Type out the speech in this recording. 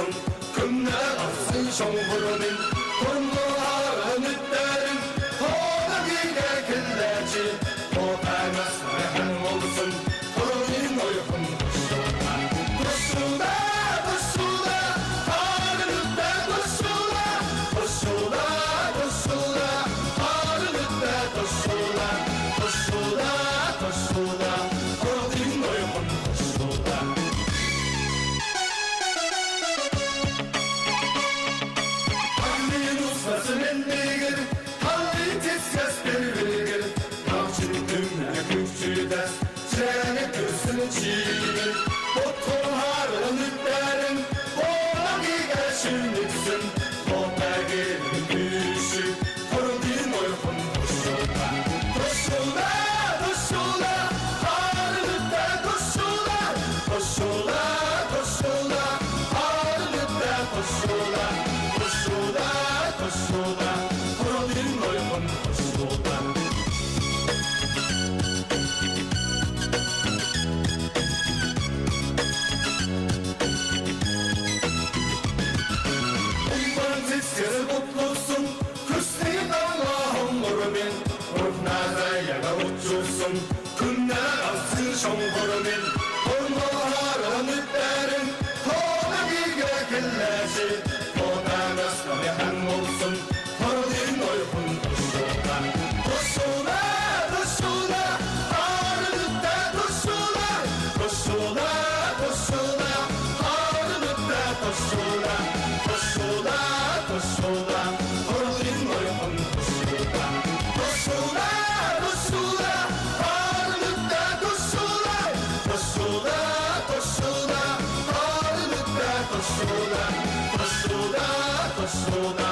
olsun, günler aksın şoğurunun, turnuların ütlerin, toda giyge killeci, todaymaz rehen olsun, turunun uygun koşuda, koşuda, koşuda, tarın ütte koşuda, koşuda, koşuda, tarın ütte koşuda, koşuda, koşuda, turunun uygun koşuda. Ustasın endigir, halli tezkes bilgir, Navçın dünya küçüğü des, çene göğsünü çiğir. Oturharın ütlerin, ona giger şimdiksün, Topa gelin büyüşü, torudin uygun koşulda. Koşulda, koşulda, harın ütte koşulda, koşulda, koşulda, harın ütte koşulda, koşulda, koşulda, torudin uygun koşulda. Siz mutlusun, küsleyin Allah'ım murumin, ruhnaza yaga uçursun, günler alsın şoğurumin, turnuların ütlerin, toda giyge kelleşi, toda mesle hem olsun, torudin uygun koşuda. Koşuda, koşuda, harın ütte koşuda, koşuda, koşuda, harın ütte koşuda, koşuda, koşuda, torudin uygun koşuda. Koşuda, koşuda, harın ütte koşuda, koşuda, koşuda, harın ütte koşuda, koşuda, koşuda,